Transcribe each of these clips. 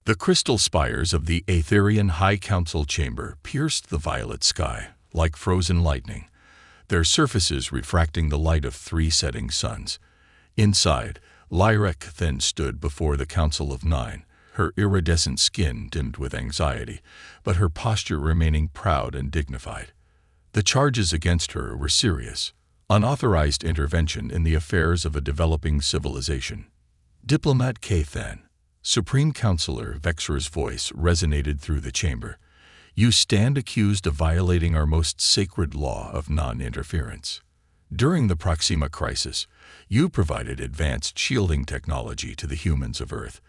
The crystal spires of the Aetherian High Council chamber pierced the violet sky like frozen lightning, their surfaces refracting the light of 3 setting suns. Inside, Lyra then stood before the Council of 9, her iridescent skin dimmed with anxiety, but her posture remaining proud and dignified. The charges against her were serious: unauthorized intervention in the affairs of a developing civilization. Diplomat Kathan, Supreme Counselor Vexra's voice resonated through the chamber. You stand accused of violating our most sacred law of non-interference. During the Proxima crisis, you provided advanced shielding technology to the humans of Earth,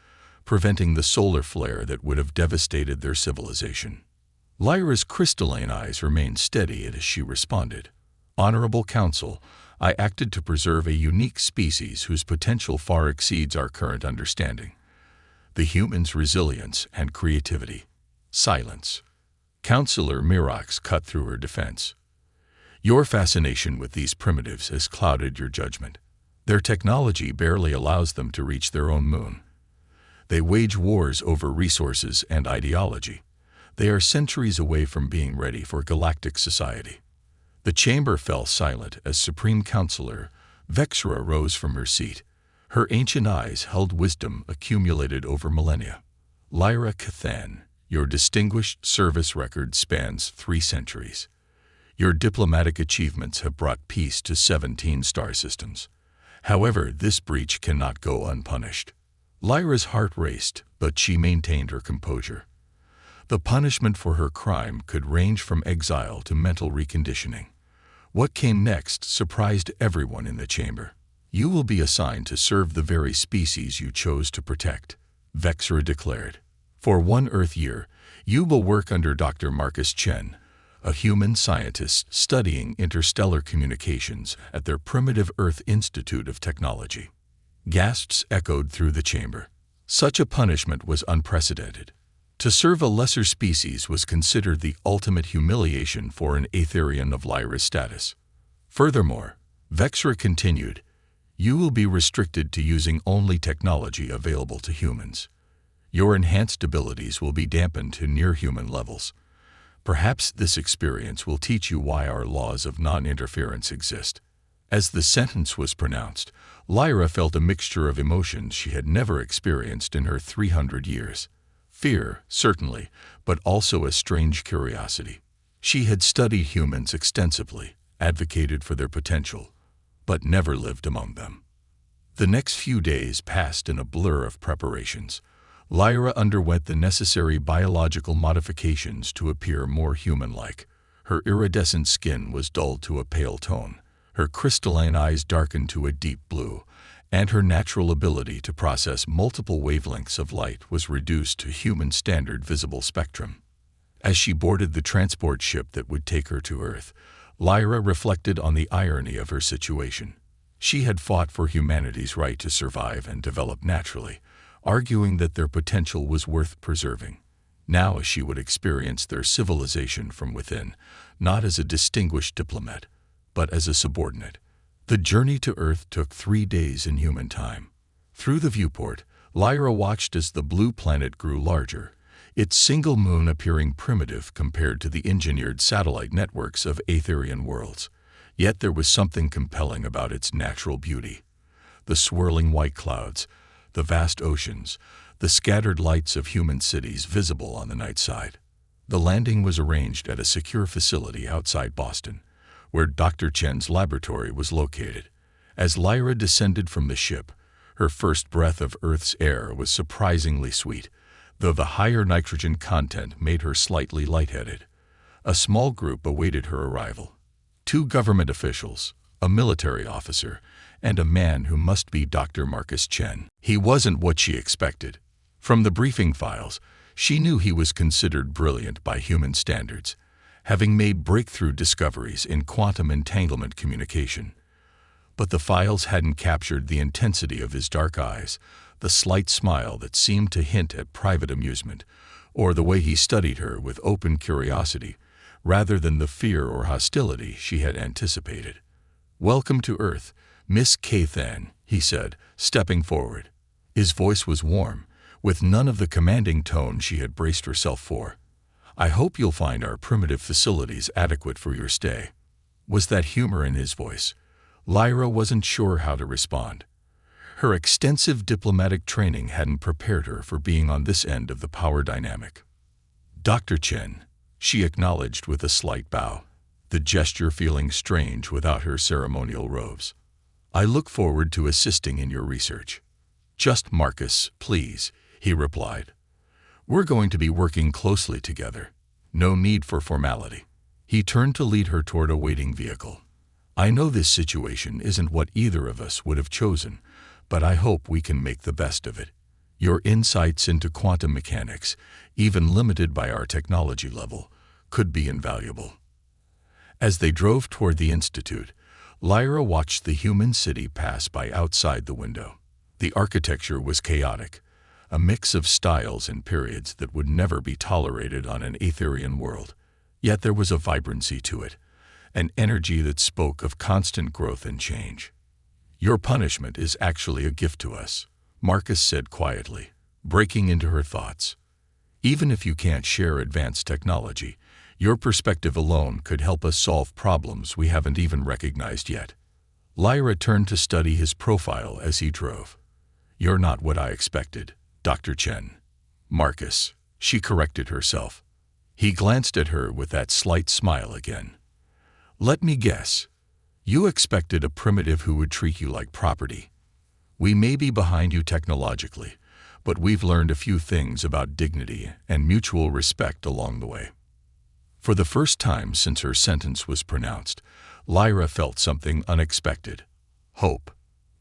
preventing the solar flare that would have devastated their civilization. Lyra's crystalline eyes remained steady as she responded. Honorable Council, I acted to preserve a unique species whose potential far exceeds our current understanding. The humans' resilience and creativity. Silence. Counselor Mirax cut through her defense. Your fascination with these primitives has clouded your judgment. Their technology barely allows them to reach their own moon. They wage wars over resources and ideology. They are centuries away from being ready for galactic society. The chamber fell silent as Supreme Counselor Vexra rose from her seat. Her ancient eyes held wisdom accumulated over millennia. Lyra Kathan, your distinguished service record spans 3 centuries. Your diplomatic achievements have brought peace to 17 star systems. However, this breach cannot go unpunished. Lyra's heart raced, but she maintained her composure. The punishment for her crime could range from exile to mental reconditioning. What came next surprised everyone in the chamber. You will be assigned to serve the very species you chose to protect, Vexra declared. For 1 Earth year, you will work under Dr. Marcus Chen, a human scientist studying interstellar communications at their primitive Earth Institute of Technology. Gasps echoed through the chamber. Such a punishment was unprecedented. To serve a lesser species was considered the ultimate humiliation for an Aetherian of Lyra's status. Furthermore, Vexra continued, you will be restricted to using only technology available to humans. Your enhanced abilities will be dampened to near-human levels. Perhaps this experience will teach you why our laws of non-interference exist. As the sentence was pronounced, Lyra felt a mixture of emotions she had never experienced in her 300 years. Fear, certainly, but also a strange curiosity. She had studied humans extensively, advocated for their potential, but never lived among them. The next few days passed in a blur of preparations. Lyra underwent the necessary biological modifications to appear more human-like. Her iridescent skin was dulled to a pale tone, her crystalline eyes darkened to a deep blue, and her natural ability to process multiple wavelengths of light was reduced to human standard visible spectrum. As she boarded the transport ship that would take her to Earth, Lyra reflected on the irony of her situation. She had fought for humanity's right to survive and develop naturally, arguing that their potential was worth preserving. Now she would experience their civilization from within, not as a distinguished diplomat, but as a subordinate. The journey to Earth took 3 days in human time. Through the viewport, Lyra watched as the blue planet grew larger, its single moon appearing primitive compared to the engineered satellite networks of Aetherian worlds. Yet there was something compelling about its natural beauty. The swirling white clouds, the vast oceans, the scattered lights of human cities visible on the night side. The landing was arranged at a secure facility outside Boston, where Dr. Chen's laboratory was located. As Lyra descended from the ship, her first breath of Earth's air was surprisingly sweet, though the higher nitrogen content made her slightly lightheaded. A small group awaited her arrival. 2 government officials, a military officer, and a man who must be Dr. Marcus Chen. He wasn't what she expected. From the briefing files, she knew he was considered brilliant by human standards, having made breakthrough discoveries in quantum entanglement communication. But the files hadn't captured the intensity of his dark eyes, the slight smile that seemed to hint at private amusement, or the way he studied her with open curiosity, rather than the fear or hostility she had anticipated. "Welcome to Earth, Miss Kathan," he said, stepping forward. His voice was warm, with none of the commanding tone she had braced herself for. "I hope you'll find our primitive facilities adequate for your stay." Was that humor in his voice? Lyra wasn't sure how to respond. Her extensive diplomatic training hadn't prepared her for being on this end of the power dynamic. "Dr. Chen," she acknowledged with a slight bow, the gesture feeling strange without her ceremonial robes. "I look forward to assisting in your research." "Just Marcus, please," he replied. "We're going to be working closely together. No need for formality." He turned to lead her toward a waiting vehicle. "I know this situation isn't what either of us would have chosen, but I hope we can make the best of it. Your insights into quantum mechanics, even limited by our technology level, could be invaluable." As they drove toward the institute, Lyra watched the human city pass by outside the window. The architecture was chaotic, a mix of styles and periods that would never be tolerated on an Aetherian world. Yet there was a vibrancy to it, an energy that spoke of constant growth and change. "Your punishment is actually a gift to us," Marcus said quietly, breaking into her thoughts. "Even if you can't share advanced technology, your perspective alone could help us solve problems we haven't even recognized yet." Lyra turned to study his profile as he drove. "You're not what I expected, Dr. Chen." "Marcus," she corrected herself. He glanced at her with that slight smile again. "Let me guess. You expected a primitive who would treat you like property. We may be behind you technologically, but we've learned a few things about dignity and mutual respect along the way." For the first time since her sentence was pronounced, Lyra felt something unexpected. Hope.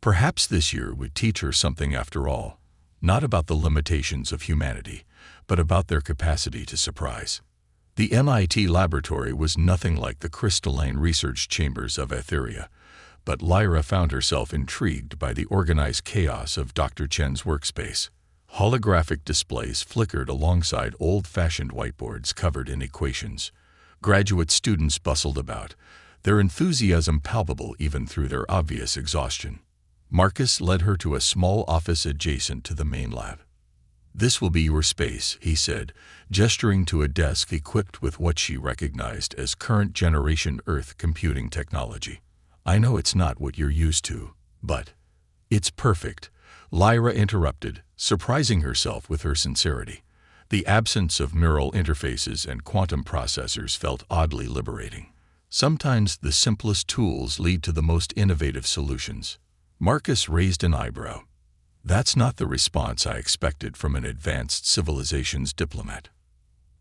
Perhaps this year would teach her something after all, not about the limitations of humanity, but about their capacity to surprise. The MIT laboratory was nothing like the crystalline research chambers of Aetheria, but Lyra found herself intrigued by the organized chaos of Dr. Chen's workspace. Holographic displays flickered alongside old-fashioned whiteboards covered in equations. Graduate students bustled about, their enthusiasm palpable even through their obvious exhaustion. Marcus led her to a small office adjacent to the main lab. "This will be your space," he said, gesturing to a desk equipped with what she recognized as current-generation Earth computing technology. "I know it's not what you're used to, but—" "It's perfect," Lyra interrupted, surprising herself with her sincerity. The absence of neural interfaces and quantum processors felt oddly liberating. Sometimes the simplest tools lead to the most innovative solutions. Marcus raised an eyebrow. "That's not the response I expected from an advanced civilization's diplomat."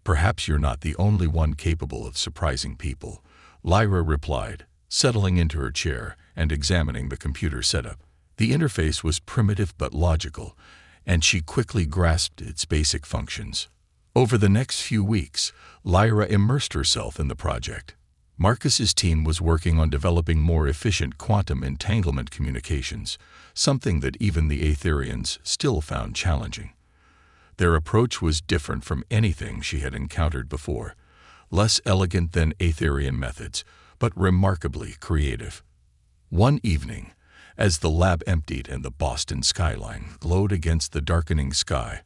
"Perhaps you're not the only one capable of surprising people," Lyra replied, settling into her chair and examining the computer setup. The interface was primitive but logical, and she quickly grasped its basic functions. Over the next few weeks, Lyra immersed herself in the project. Marcus's team was working on developing more efficient quantum entanglement communications, something that even the Aetherians still found challenging. Their approach was different from anything she had encountered before, less elegant than Aetherian methods, but remarkably creative. One evening, as the lab emptied and the Boston skyline glowed against the darkening sky,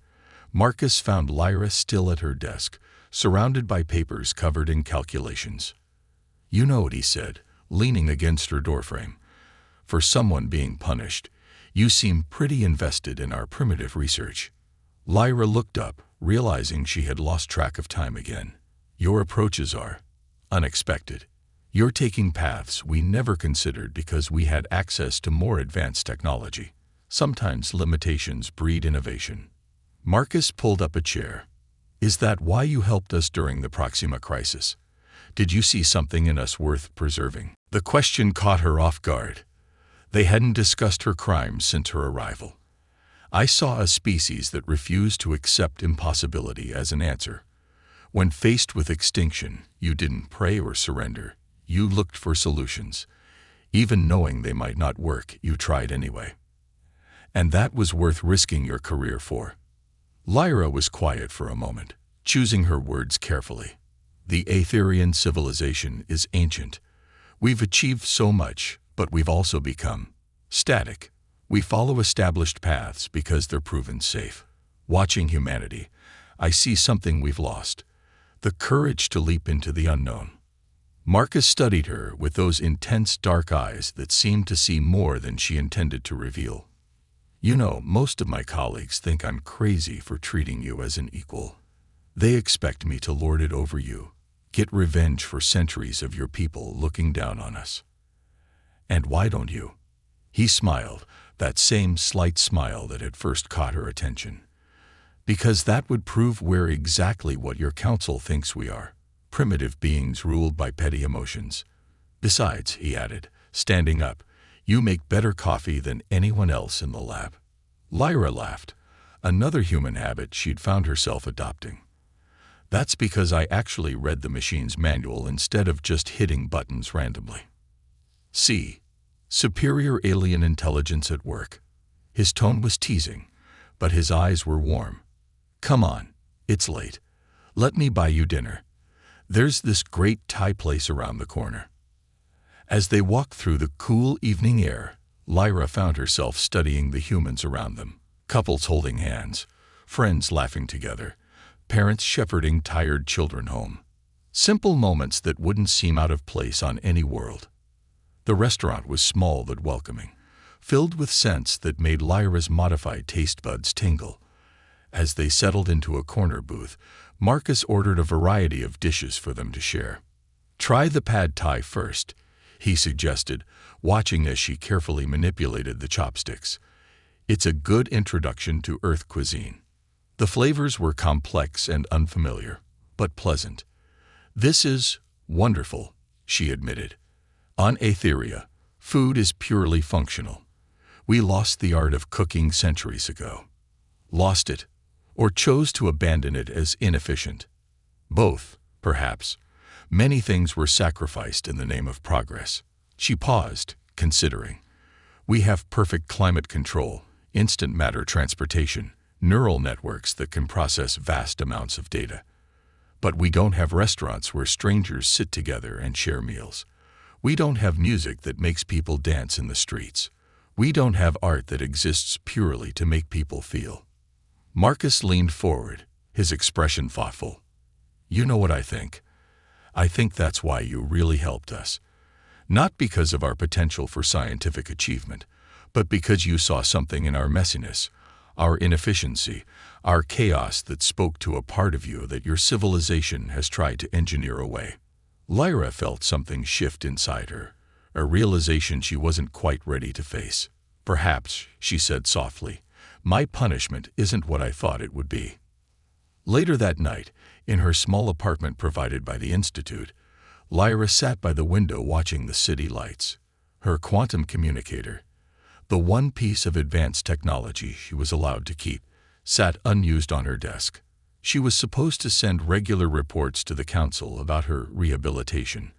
Marcus found Lyra still at her desk, surrounded by papers covered in calculations. "You know what," he said, leaning against her doorframe. "For someone being punished, you seem pretty invested in our primitive research." Lyra looked up, realizing she had lost track of time again. "Your approaches are unexpected. You're taking paths we never considered because we had access to more advanced technology. Sometimes limitations breed innovation." Marcus pulled up a chair. "Is that why you helped us during the Proxima crisis? Did you see something in us worth preserving?" The question caught her off guard. They hadn't discussed her crimes since her arrival. "I saw a species that refused to accept impossibility as an answer. When faced with extinction, you didn't pray or surrender. You looked for solutions. Even knowing they might not work, you tried anyway. And that was worth risking your career for." Lyra was quiet for a moment, choosing her words carefully. "The Aetherian civilization is ancient. We've achieved so much, but we've also become static. We follow established paths because they're proven safe. Watching humanity, I see something we've lost: the courage to leap into the unknown. Marcus studied her with those intense dark eyes that seemed to see more than she intended to reveal. You know, most of my colleagues think I'm crazy for treating you as an equal. They expect me to lord it over you, get revenge for centuries of your people looking down on us. And why don't you? He smiled, that same slight smile that had first caught her attention. Because that would prove we're exactly what your council thinks we are: primitive beings ruled by petty emotions. Besides, he added, standing up, you make better coffee than anyone else in the lab. Lyra laughed, another human habit she'd found herself adopting. That's because I actually read the machine's manual instead of just hitting buttons randomly. See, superior alien intelligence at work. His tone was teasing, but his eyes were warm. Come on, it's late. Let me buy you dinner. There's this great Thai place around the corner. As they walked through the cool evening air, Lyra found herself studying the humans around them: couples holding hands, friends laughing together, parents shepherding tired children home. Simple moments that wouldn't seem out of place on any world. The restaurant was small but welcoming, filled with scents that made Lyra's modified taste buds tingle. As they settled into a corner booth, Marcus ordered a variety of dishes for them to share. Try the pad thai first, he suggested, watching as she carefully manipulated the chopsticks. It's a good introduction to Earth cuisine. The flavors were complex and unfamiliar, but pleasant. This is wonderful, she admitted. On Aetheria, food is purely functional. We lost the art of cooking centuries ago. Lost it, or chose to abandon it as inefficient. Both, perhaps. Many things were sacrificed in the name of progress. She paused, considering. We have perfect climate control, instant matter transportation, neural networks that can process vast amounts of data. But we don't have restaurants where strangers sit together and share meals. We don't have music that makes people dance in the streets. We don't have art that exists purely to make people feel. Marcus leaned forward, his expression thoughtful. You know what I think? I think that's why you really helped us. Not because of our potential for scientific achievement, but because you saw something in our messiness, our inefficiency, our chaos that spoke to a part of you that your civilization has tried to engineer away. Lyra felt something shift inside her, a realization she wasn't quite ready to face. Perhaps, she said softly, my punishment isn't what I thought it would be. Later that night, in her small apartment provided by the Institute, Lyra sat by the window watching the city lights. Her quantum communicator, the one piece of advanced technology she was allowed to keep, sat unused on her desk. She was supposed to send regular reports to the council about her rehabilitation,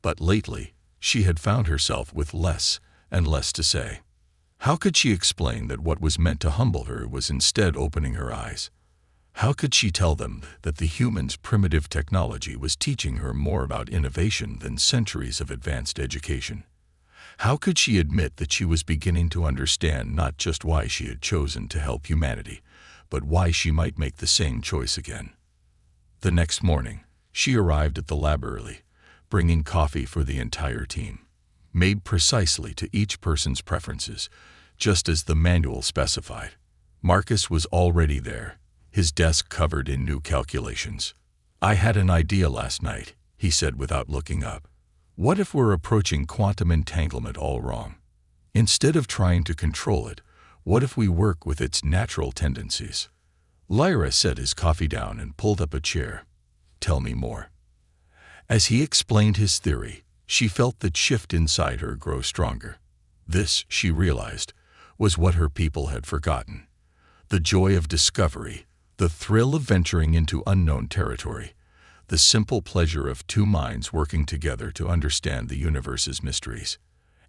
but lately she had found herself with less and less to say. How could she explain that what was meant to humble her was instead opening her eyes? How could she tell them that the humans' primitive technology was teaching her more about innovation than centuries of advanced education? How could she admit that she was beginning to understand not just why she had chosen to help humanity, but why she might make the same choice again? The next morning, she arrived at the lab early, bringing coffee for the entire team, made precisely to each person's preferences, just as the manual specified. Marcus was already there, his desk covered in new calculations. I had an idea last night, he said without looking up. What if we're approaching quantum entanglement all wrong? Instead of trying to control it, what if we work with its natural tendencies? Lyra set his coffee down and pulled up a chair. Tell me more. As he explained his theory, she felt that shift inside her grow stronger. This, she realized, was what her people had forgotten. The joy of discovery, the thrill of venturing into unknown territory, the simple pleasure of two minds working together to understand the universe's mysteries.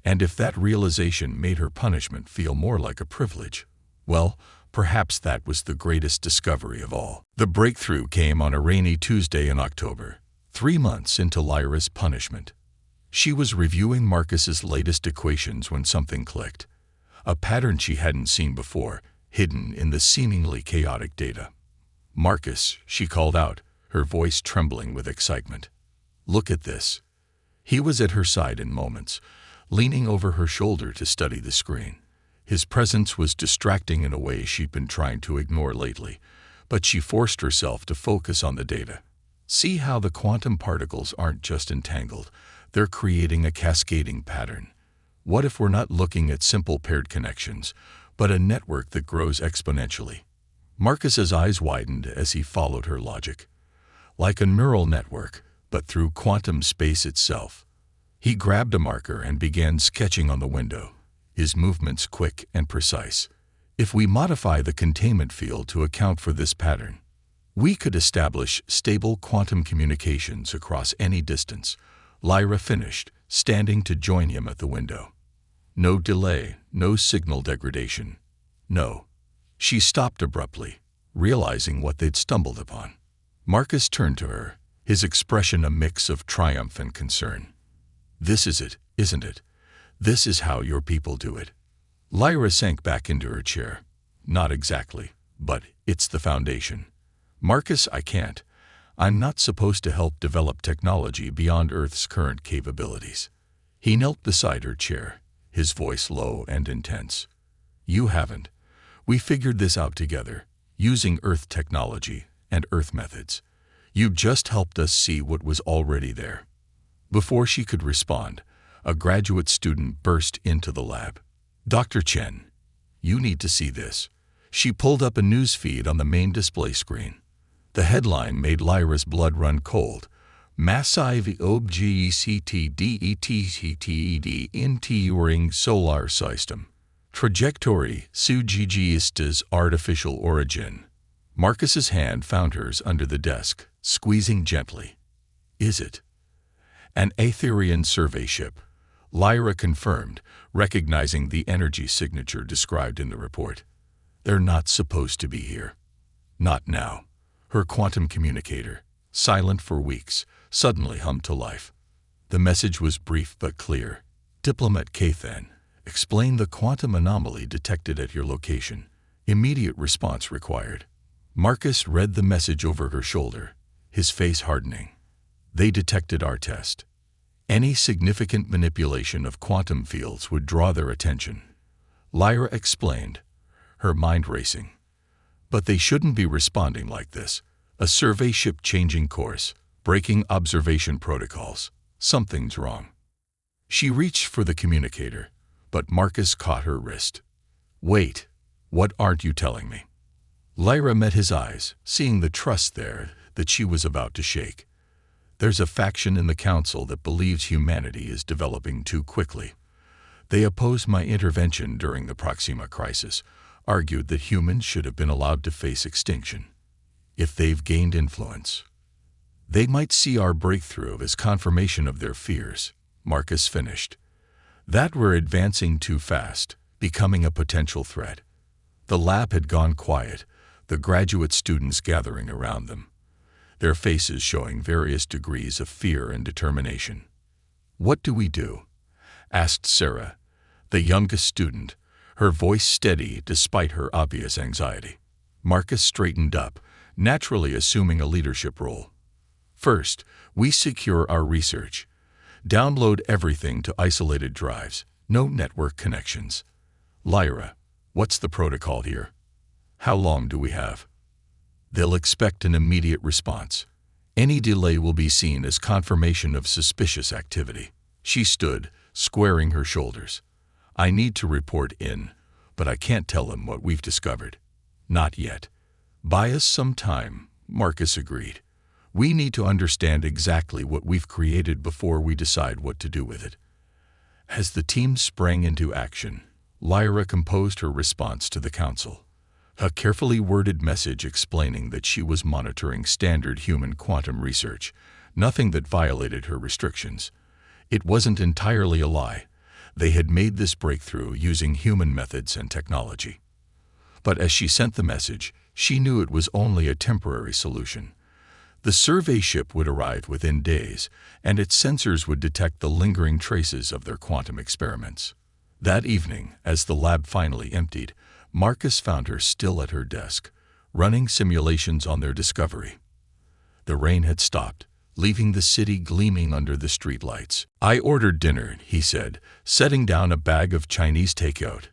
And if that realization made her punishment feel more like a privilege, well, perhaps that was the greatest discovery of all. The breakthrough came on a rainy Tuesday in October, 3 months into Lyra's punishment. She was reviewing Marcus's latest equations when something clicked. A pattern she hadn't seen before, hidden in the seemingly chaotic data. "Marcus," she called out, her voice trembling with excitement. "Look at this." He was at her side in moments, leaning over her shoulder to study the screen. His presence was distracting in a way she'd been trying to ignore lately, but she forced herself to focus on the data. "See how the quantum particles aren't just entangled, they're creating a cascading pattern. What if we're not looking at simple paired connections, but a network that grows exponentially?" Marcus's eyes widened as he followed her logic. Like a neural network, but through quantum space itself. He grabbed a marker and began sketching on the window, his movements quick and precise. "If we modify the containment field to account for this pattern, we could establish stable quantum communications across any distance," Lyra finished, standing to join him at the window. "No delay, no signal degradation. No." She stopped abruptly, realizing what they'd stumbled upon. Marcus turned to her, his expression a mix of triumph and concern. "This is it, isn't it? This is how your people do it." Lyra sank back into her chair. "Not exactly, but it's the foundation." "Marcus, I can't. I'm not supposed to help develop technology beyond Earth's current capabilities." He knelt beside her chair, his voice low and intense. "You haven't. We figured this out together, using Earth technology and Earth methods. You just helped us see what was already there." Before she could respond, a graduate student burst into the lab. "Dr. Chen, you need to see this." She pulled up a news feed on the main display screen. The headline made Lyra's blood run cold. "Massive objected enduring solar system. Trajectory suggests artificial origin." Marcus's hand found hers under the desk, squeezing gently. "Is it?" "An Aetherian survey ship," Lyra confirmed, recognizing the energy signature described in the report. "They're not supposed to be here." "Not now." Her quantum communicator, silent for weeks, suddenly hummed to life. The message was brief but clear. "Diplomat Kathan, explain the quantum anomaly detected at your location. Immediate response required." Marcus read the message over her shoulder, his face hardening. "They detected our test. Any significant manipulation of quantum fields would draw their attention." Lyra explained, her mind racing. "But they shouldn't be responding like this. A survey ship changing course, breaking observation protocols. Something's wrong." She reached for the communicator, but Marcus caught her wrist. "Wait, what aren't you telling me?" Lyra met his eyes, seeing the trust there that she was about to shake. "There's a faction in the Council that believes humanity is developing too quickly. They opposed my intervention during the Proxima crisis, argued that humans should have been allowed to face extinction. If they've gained influence, they might see our breakthrough as confirmation of their fears," Marcus finished. "That we're advancing too fast, becoming a potential threat." The lab had gone quiet, the graduate students gathering around them, their faces showing various degrees of fear and determination. "What do we do?" asked Sarah, the youngest student, her voice steady despite her obvious anxiety. Marcus straightened up, naturally assuming a leadership role. "First, we secure our research. Download everything to isolated drives, no network connections." "Lyra, what's the protocol here? How long do we have?" "They'll expect an immediate response. Any delay will be seen as confirmation of suspicious activity." She stood, squaring her shoulders. "I need to report in, but I can't tell them what we've discovered." "Not yet. Buy us some time," Marcus agreed. "We need to understand exactly what we've created before we decide what to do with it." As the team sprang into action, Lyra composed her response to the Council. A carefully worded message explaining that she was monitoring standard human quantum research, nothing that violated her restrictions. It wasn't entirely a lie. They had made this breakthrough using human methods and technology. But as she sent the message, she knew it was only a temporary solution. The survey ship would arrive within days, and its sensors would detect the lingering traces of their quantum experiments. That evening, as the lab finally emptied, Marcus found her still at her desk, running simulations on their discovery. The rain had stopped, leaving the city gleaming under the streetlights. "I ordered dinner," he said, setting down a bag of Chinese takeout.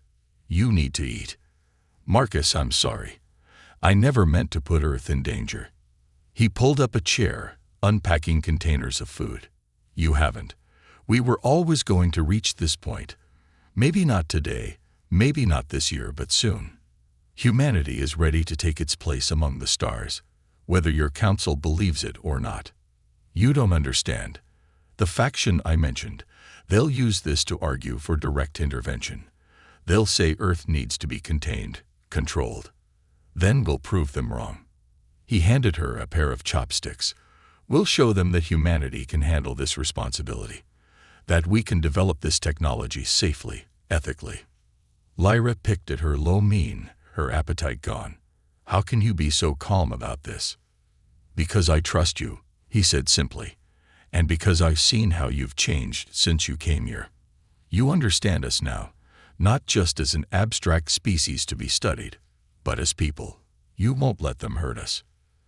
"You need to eat." "Marcus, I'm sorry. I never meant to put Earth in danger." He pulled up a chair, unpacking containers of food. "You haven't. We were always going to reach this point. Maybe not today, maybe not this year, but soon. Humanity is ready to take its place among the stars, whether your council believes it or not. You don't understand. The faction I mentioned, they'll use this to argue for direct intervention. They'll say Earth needs to be contained, controlled. Then we'll prove them wrong." He handed her a pair of chopsticks. "We'll show them that humanity can handle this responsibility, that we can develop this technology safely, ethically." Lyra picked at her low mien, her appetite gone. "How can you be so calm about this?" "Because I trust you," he said simply, "and because I've seen how you've changed since you came here. You understand us now, not just as an abstract species to be studied, but as people. You won't let them hurt us."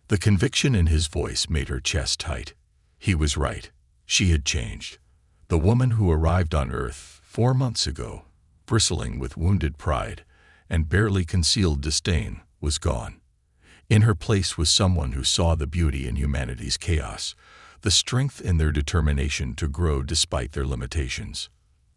The conviction in his voice made her chest tight. He was right. She had changed. The woman who arrived on Earth 4 months ago, bristling with wounded pride and barely concealed disdain, was gone. In her place was someone who saw the beauty in humanity's chaos, the strength in their determination to grow despite their limitations.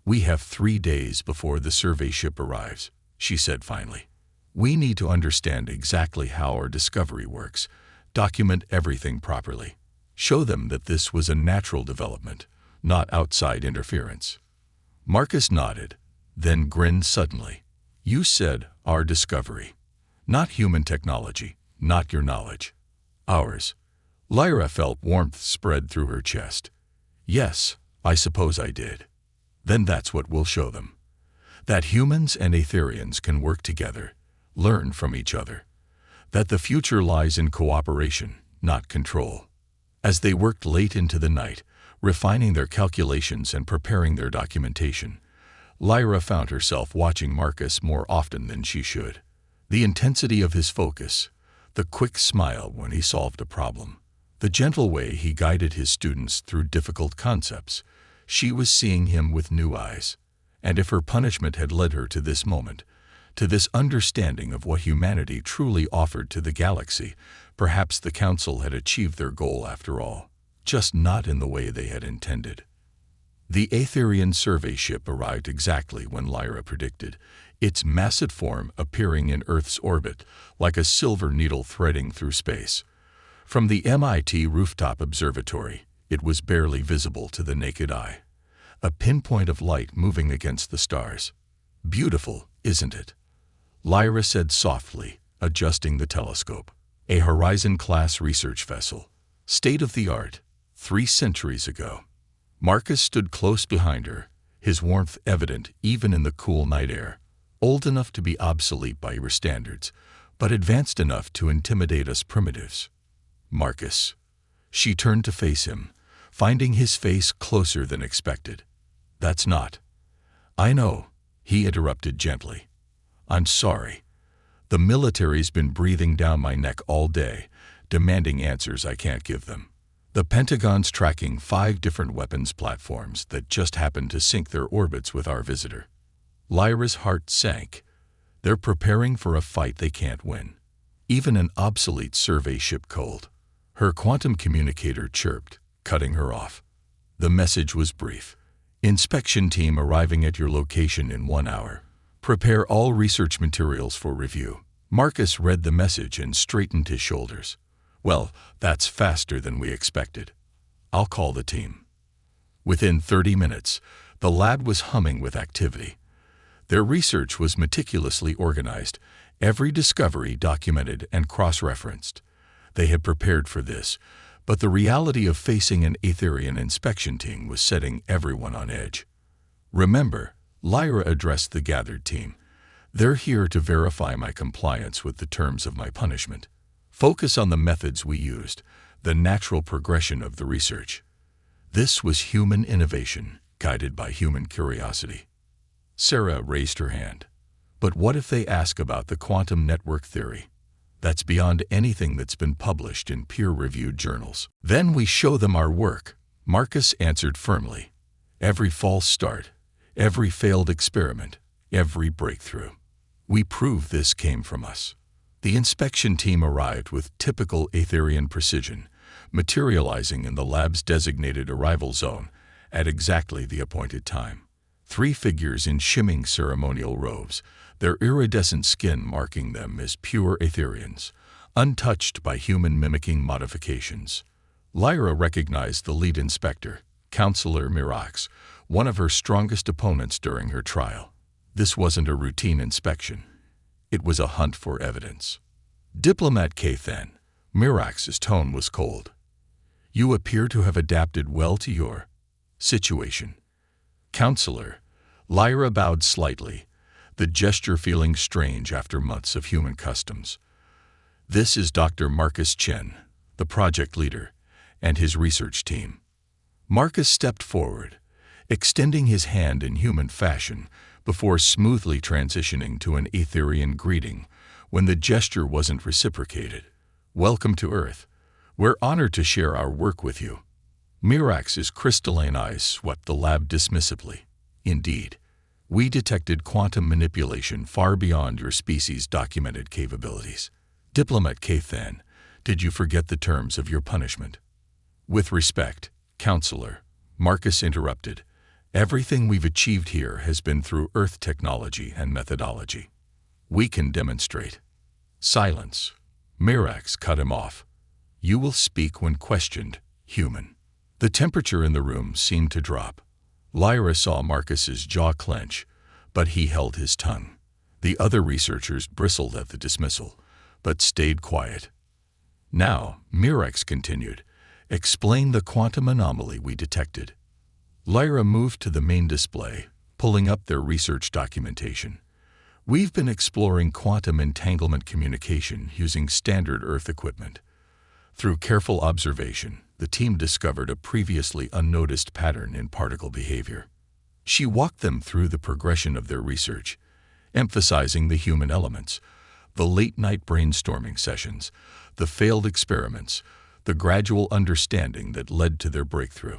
"We have 3 days before the survey ship arrives," she said finally. "We need to understand exactly how our discovery works, document everything properly, show them that this was a natural development, not outside interference." Marcus nodded, then grinned suddenly. "You said our discovery. Not human technology, not your knowledge. Ours." Lyra felt warmth spread through her chest. "Yes, I suppose I did. Then that's what we'll show them. That humans and Aetherians can work together, learn from each other. That the future lies in cooperation, not control." As they worked late into the night, refining their calculations and preparing their documentation, Lyra found herself watching Marcus more often than she should. The intensity of his focus, the quick smile when he solved a problem, the gentle way he guided his students through difficult concepts. She was seeing him with new eyes. And if her punishment had led her to this moment, to this understanding of what humanity truly offered to the galaxy, perhaps the Council had achieved their goal after all, just not in the way they had intended. The Aetherian survey ship arrived exactly when Lyra predicted, its massive form appearing in Earth's orbit like a silver needle threading through space. From the MIT rooftop observatory, it was barely visible to the naked eye, a pinpoint of light moving against the stars. "Beautiful, isn't it?" Lyra said softly, adjusting the telescope. "A Horizon-class research vessel. State-of-the-art, 3 centuries ago." Marcus stood close behind her, his warmth evident even in the cool night air. "Old enough to be obsolete by your standards, but advanced enough to intimidate us primitives." "Marcus." She turned to face him, finding his face closer than expected. "That's not." "I know," he interrupted gently. "I'm sorry. The military's been breathing down my neck all day, demanding answers I can't give them. The Pentagon's tracking 5 different weapons platforms that just happened to sync their orbits with our visitor." Lyra's heart sank. They're preparing for a fight they can't win. Even an obsolete survey ship cold. Her quantum communicator chirped, cutting her off. The message was brief. "Inspection team arriving at your location in 1 hour. Prepare all research materials for review." Marcus read the message and straightened his shoulders. "Well, that's faster than we expected. I'll call the team." Within 30 minutes, the lab was humming with activity. Their research was meticulously organized, every discovery documented and cross-referenced. They had prepared for this, but the reality of facing an Aetherian inspection team was setting everyone on edge. "Remember," Lyra addressed the gathered team, "they're here to verify my compliance with the terms of my punishment. Focus on the methods we used, the natural progression of the research." This was human innovation, guided by human curiosity. Sarah raised her hand. But what if they ask about the quantum network theory? That's beyond anything that's been published in peer-reviewed journals. Then we show them our work, Marcus answered firmly. Every false start, every failed experiment, every breakthrough. We prove this came from us. The inspection team arrived with typical Aetherian precision, materializing in the lab's designated arrival zone at exactly the appointed time. 3 figures in shimmering ceremonial robes, their iridescent skin marking them as pure Aetherians, untouched by human mimicking modifications. Lyra recognized the lead inspector, Counselor Mirax, one of her strongest opponents during her trial. This wasn't a routine inspection. It was a hunt for evidence. Diplomat Kathan, Mirax's tone was cold. You appear to have adapted well to your situation. Counselor, Lyra bowed slightly, the gesture feeling strange after months of human customs. This is Dr. Marcus Chen, the project leader, and his research team. Marcus stepped forward, extending his hand in human fashion before smoothly transitioning to an Aetherian greeting when the gesture wasn't reciprocated. Welcome to Earth. We're honored to share our work with you. Mirax's crystalline eyes swept the lab dismissively. Indeed, we detected quantum manipulation far beyond your species' documented capabilities. Diplomat Kathan, did you forget the terms of your punishment? With respect, Counselor, Marcus interrupted. Everything we've achieved here has been through Earth technology and methodology. We can demonstrate. Silence. Mirax cut him off. You will speak when questioned, human. The temperature in the room seemed to drop. Lyra saw Marcus's jaw clench, but he held his tongue. The other researchers bristled at the dismissal, but stayed quiet. Now, Mirax continued, explain the quantum anomaly we detected. Lyra moved to the main display, pulling up their research documentation. We've been exploring quantum entanglement communication using standard Earth equipment. Through careful observation, the team discovered a previously unnoticed pattern in particle behavior. She walked them through the progression of their research, emphasizing the human elements, the late-night brainstorming sessions, the failed experiments, the gradual understanding that led to their breakthrough.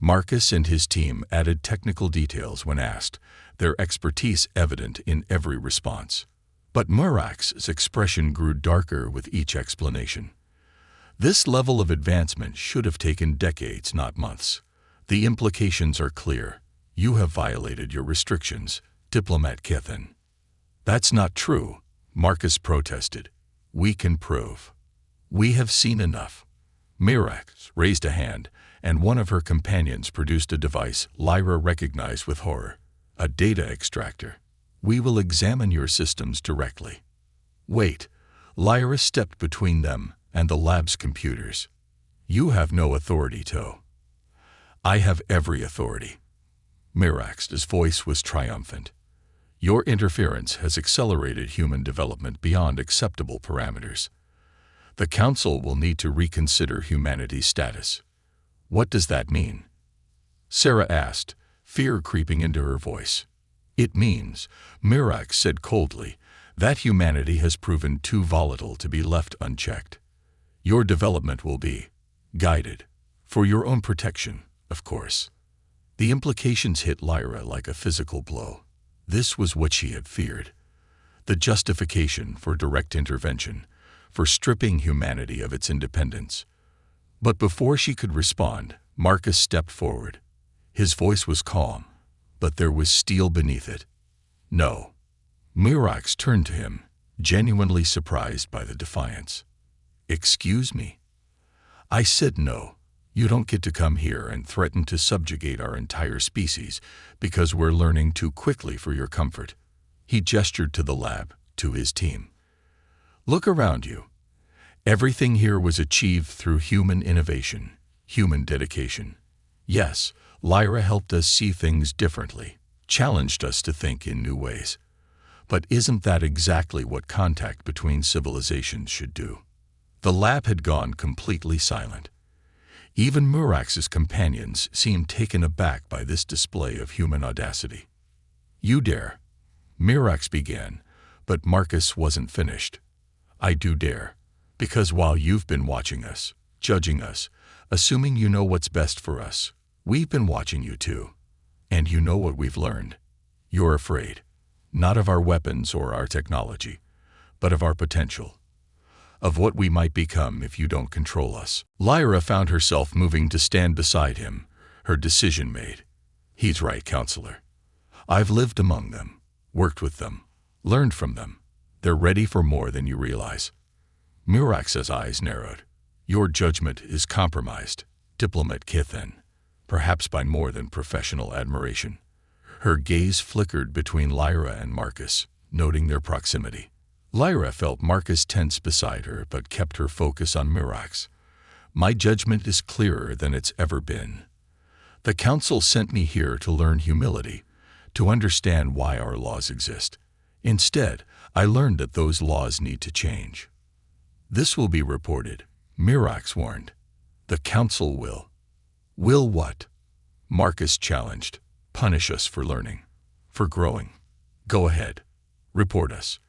Marcus and his team added technical details when asked, their expertise evident in every response. But Mirax's expression grew darker with each explanation. This level of advancement should have taken decades, not months. The implications are clear. You have violated your restrictions, Diplomat Kithen. That's not true, Marcus protested. We can prove. We have seen enough. Mirax raised a hand, and one of her companions produced a device Lyra recognized with horror. A data extractor. We will examine your systems directly. Wait. Lyra stepped between them and the lab's computers. You have no authority, To. I have every authority. Mirax's voice was triumphant. Your interference has accelerated human development beyond acceptable parameters. The Council will need to reconsider humanity's status. What does that mean? Sarah asked, fear creeping into her voice. It means, Mirax said coldly, that humanity has proven too volatile to be left unchecked. Your development will be guided, for your own protection, of course. The implications hit Lyra like a physical blow. This was what she had feared. The justification for direct intervention, for stripping humanity of its independence. But before she could respond, Marcus stepped forward. His voice was calm, but there was steel beneath it. No. Mirax turned to him, genuinely surprised by the defiance. Excuse me? I said no. You don't get to come here and threaten to subjugate our entire species because we're learning too quickly for your comfort. He gestured to the lab, to his team. Look around you. Everything here was achieved through human innovation, human dedication. Yes, Lyra helped us see things differently, challenged us to think in new ways. But isn't that exactly what contact between civilizations should do? The lab had gone completely silent. Even Mirax's companions seemed taken aback by this display of human audacity. You dare? Mirax began, but Marcus wasn't finished. "I do dare. Because while you've been watching us, judging us, assuming you know what's best for us, we've been watching you too. And you know what we've learned. You're afraid. Not of our weapons or our technology, but of our potential. Of what we might become if you don't control us." Lyra found herself moving to stand beside him, her decision made. "He's right, counselor. I've lived among them, worked with them, learned from them. They're ready for more than you realize." Mirax's eyes narrowed. "Your judgment is compromised, Diplomat Kithen, perhaps by more than professional admiration." Her gaze flickered between Lyra and Marcus, noting their proximity. Lyra felt Marcus tense beside her but kept her focus on Mirax. "My judgment is clearer than it's ever been. The Council sent me here to learn humility, to understand why our laws exist. Instead, I learned that those laws need to change. This will be reported," Mirax warned. "The Council will." "Will what?" Marcus challenged. "Punish us for learning, for growing. Go ahead. Report us.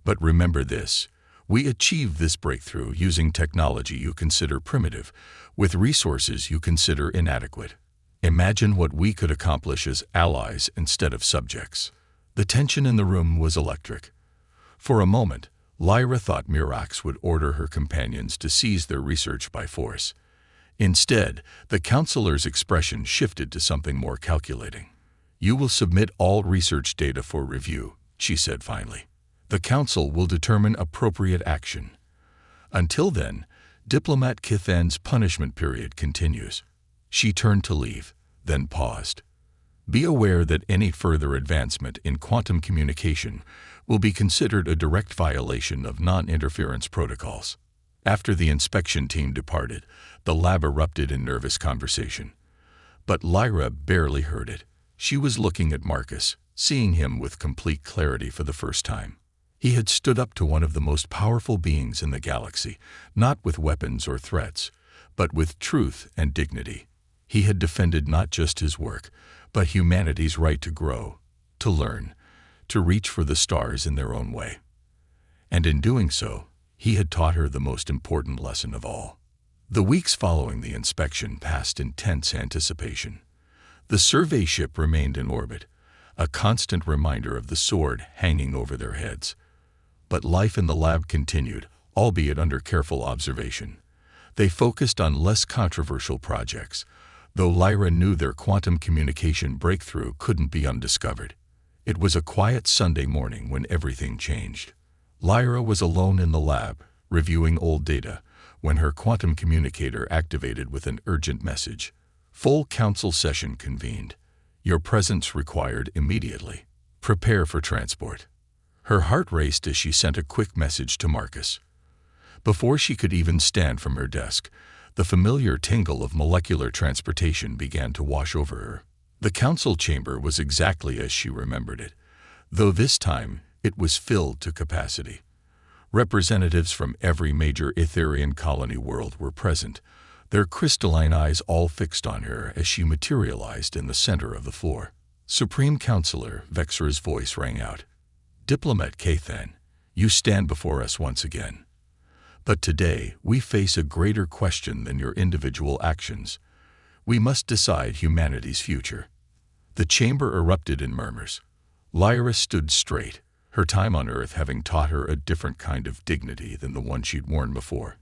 But remember this, we achieved this breakthrough using technology you consider primitive, with resources you consider inadequate. Imagine what we could accomplish as allies instead of subjects." The tension in the room was electric. For a moment, Lyra thought Mirax would order her companions to seize their research by force. Instead, the counselor's expression shifted to something more calculating. "You will submit all research data for review," she said finally. "The Council will determine appropriate action. Until then, Diplomat Kithen's punishment period continues." She turned to leave, then paused. "Be aware that any further advancement in quantum communication will be considered a direct violation of non-interference protocols." After the inspection team departed, the lab erupted in nervous conversation. But Lyra barely heard it. She was looking at Marcus, seeing him with complete clarity for the first time. He had stood up to one of the most powerful beings in the galaxy, not with weapons or threats, but with truth and dignity. He had defended not just his work, but humanity's right to grow, to learn, to reach for the stars in their own way. And in doing so, he had taught her the most important lesson of all. The weeks following the inspection passed in tense anticipation. The survey ship remained in orbit, a constant reminder of the sword hanging over their heads. But life in the lab continued, albeit under careful observation. They focused on less controversial projects, though Lyra knew their quantum communication breakthrough couldn't be undiscovered. It was a quiet Sunday morning when everything changed. Lyra was alone in the lab, reviewing old data, when her quantum communicator activated with an urgent message. Full council session convened. Your presence required immediately. Prepare for transport. Her heart raced as she sent a quick message to Marcus. Before she could even stand from her desk, the familiar tingle of molecular transportation began to wash over her. The council chamber was exactly as she remembered it, though this time it was filled to capacity. Representatives from every major Etherian colony world were present, their crystalline eyes all fixed on her as she materialized in the center of the floor. "Supreme Counselor," Vexra's voice rang out. "Diplomat Kithen, you stand before us once again. But today we face a greater question than your individual actions. We must decide humanity's future." The chamber erupted in murmurs. Lyra stood straight, her time on Earth having taught her a different kind of dignity than the one she'd worn before.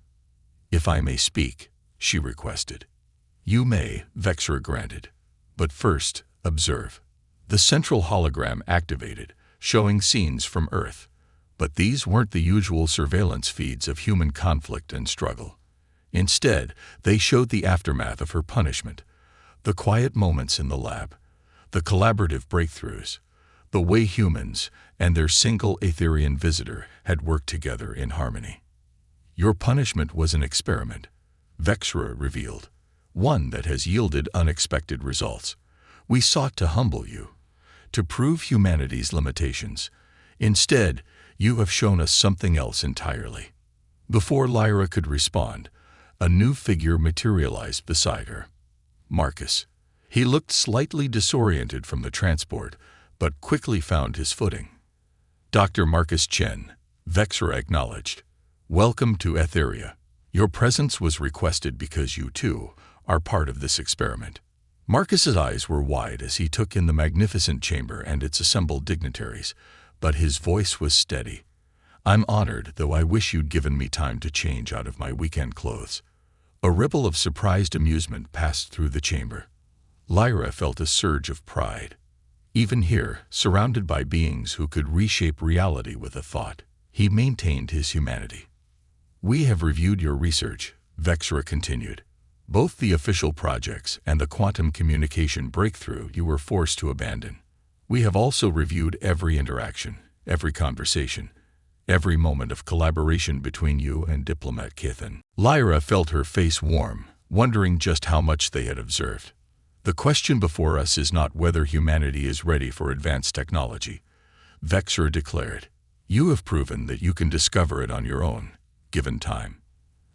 "If I may speak," she requested. "You may," Vexra granted. "But first, observe." The central hologram activated, showing scenes from Earth. But these weren't the usual surveillance feeds of human conflict and struggle. Instead, they showed the aftermath of her punishment, the quiet moments in the lab, the collaborative breakthroughs, the way humans and their single Etherian visitor had worked together in harmony. "Your punishment was an experiment," Vexra revealed, "one that has yielded unexpected results. We sought to humble you, to prove humanity's limitations. Instead, you have shown us something else entirely." Before Lyra could respond, a new figure materialized beside her. Marcus. He looked slightly disoriented from the transport, but quickly found his footing. Dr. Marcus Chen, Vexra acknowledged. Welcome to Etheria. Your presence was requested because you, too, are part of this experiment. Marcus's eyes were wide as he took in the magnificent chamber and its assembled dignitaries, but his voice was steady. I'm honored, though I wish you'd given me time to change out of my weekend clothes. A ripple of surprised amusement passed through the chamber. Lyra felt a surge of pride. Even here, surrounded by beings who could reshape reality with a thought, he maintained his humanity. We have reviewed your research, Vexra continued. Both the official projects and the quantum communication breakthrough you were forced to abandon. We have also reviewed every interaction, every conversation, every moment of collaboration between you and Diplomat Kithan. Lyra felt her face warm, wondering just how much they had observed. The question before us is not whether humanity is ready for advanced technology, Vexra declared. You have proven that you can discover it on your own, given time.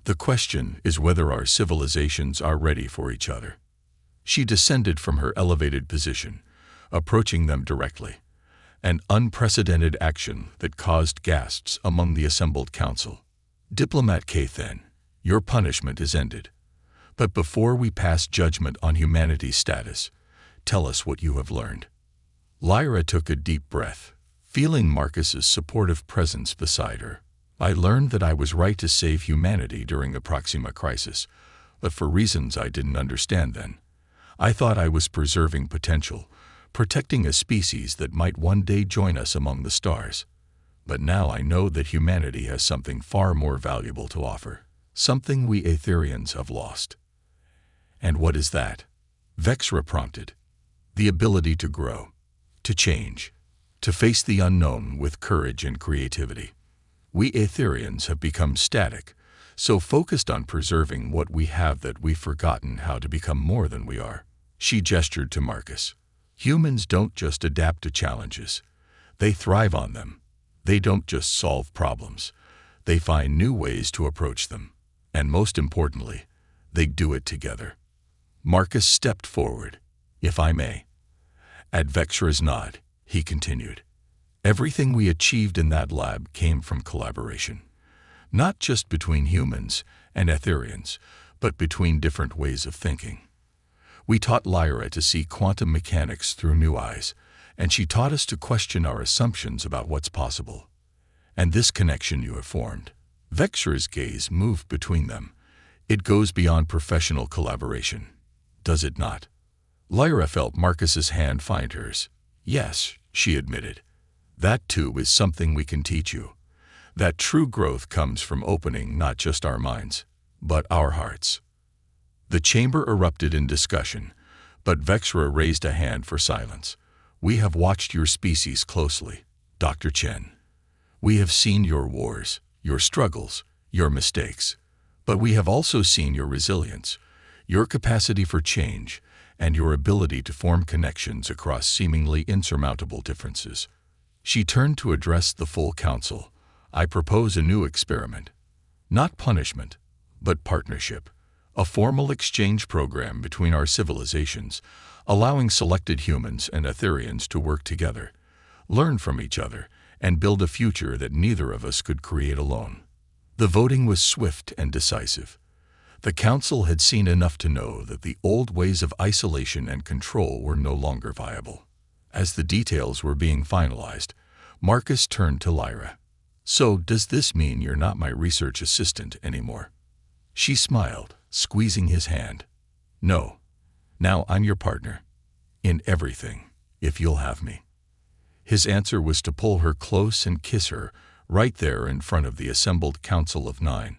The question is whether our civilizations are ready for each other. She descended from her elevated position, approaching them directly, an unprecedented action that caused gasps among the assembled council. Diplomat Kithan, your punishment is ended. But before we pass judgment on humanity's status, tell us what you have learned. Lyra took a deep breath, feeling Marcus's supportive presence beside her. I learned that I was right to save humanity during the Proxima crisis, but for reasons I didn't understand then. I thought I was preserving potential, protecting a species that might one day join us among the stars. But now I know that humanity has something far more valuable to offer, something we Aetherians have lost. And what is that? Vexra prompted. The ability to grow, to change, to face the unknown with courage and creativity. We Aetherians have become static, so focused on preserving what we have that we've forgotten how to become more than we are. She gestured to Marcus. Humans don't just adapt to challenges. They thrive on them. They don't just solve problems. They find new ways to approach them. And most importantly, they do it together. Marcus stepped forward. If I may. At Vexra's nod, he continued. Everything we achieved in that lab came from collaboration. Not just between humans and Aetherians, but between different ways of thinking. We taught Lyra to see quantum mechanics through new eyes, and she taught us to question our assumptions about what's possible. And this connection you have formed. Vexra's gaze moved between them. It goes beyond professional collaboration, does it not? Lyra felt Marcus's hand find hers. Yes, she admitted. That too is something we can teach you. That true growth comes from opening not just our minds, but our hearts. The chamber erupted in discussion, but Vexra raised a hand for silence. We have watched your species closely, Dr. Chen. We have seen your wars, your struggles, your mistakes. But we have also seen your resilience, your capacity for change, and your ability to form connections across seemingly insurmountable differences. She turned to address the full council. I propose a new experiment. Not punishment, but partnership. A formal exchange program between our civilizations, allowing selected humans and Aetherians to work together, learn from each other, and build a future that neither of us could create alone. The voting was swift and decisive. The council had seen enough to know that the old ways of isolation and control were no longer viable. As the details were being finalized, Marcus turned to Lyra. So, does this mean you're not my research assistant anymore? She smiled, squeezing his hand. No. Now I'm your partner. In everything, if you'll have me. His answer was to pull her close and kiss her, right there in front of the assembled council of 9,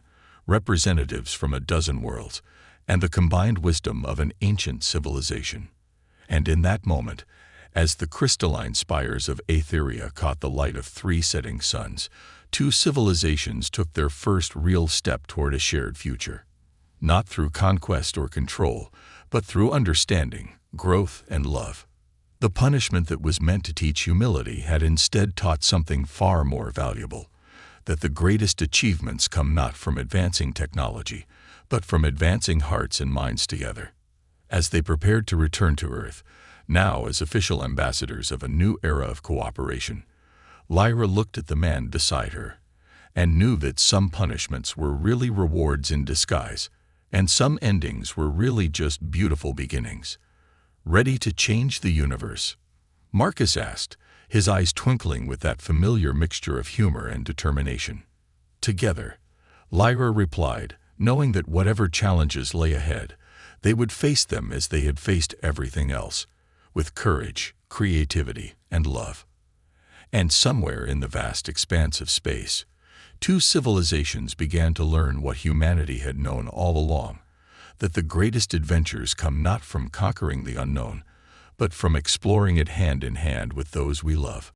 representatives from a dozen worlds, and the combined wisdom of an ancient civilization. And in that moment, as the crystalline spires of Aetheria caught the light of 3 setting suns, 2 civilizations took their first real step toward a shared future. Not through conquest or control, but through understanding, growth, and love. The punishment that was meant to teach humility had instead taught something far more valuable, that the greatest achievements come not from advancing technology, but from advancing hearts and minds together. As they prepared to return to Earth, now as official ambassadors of a new era of cooperation, Lyra looked at the man beside her and knew that some punishments were really rewards in disguise, and some endings were really just beautiful beginnings. Ready to change the universe? Marcus asked, his eyes twinkling with that familiar mixture of humor and determination. Together, Lyra replied, knowing that whatever challenges lay ahead, they would face them as they had faced everything else, with courage, creativity, and love. And somewhere in the vast expanse of space, two civilizations began to learn what humanity had known all along, that the greatest adventures come not from conquering the unknown, but from exploring it hand in hand with those we love.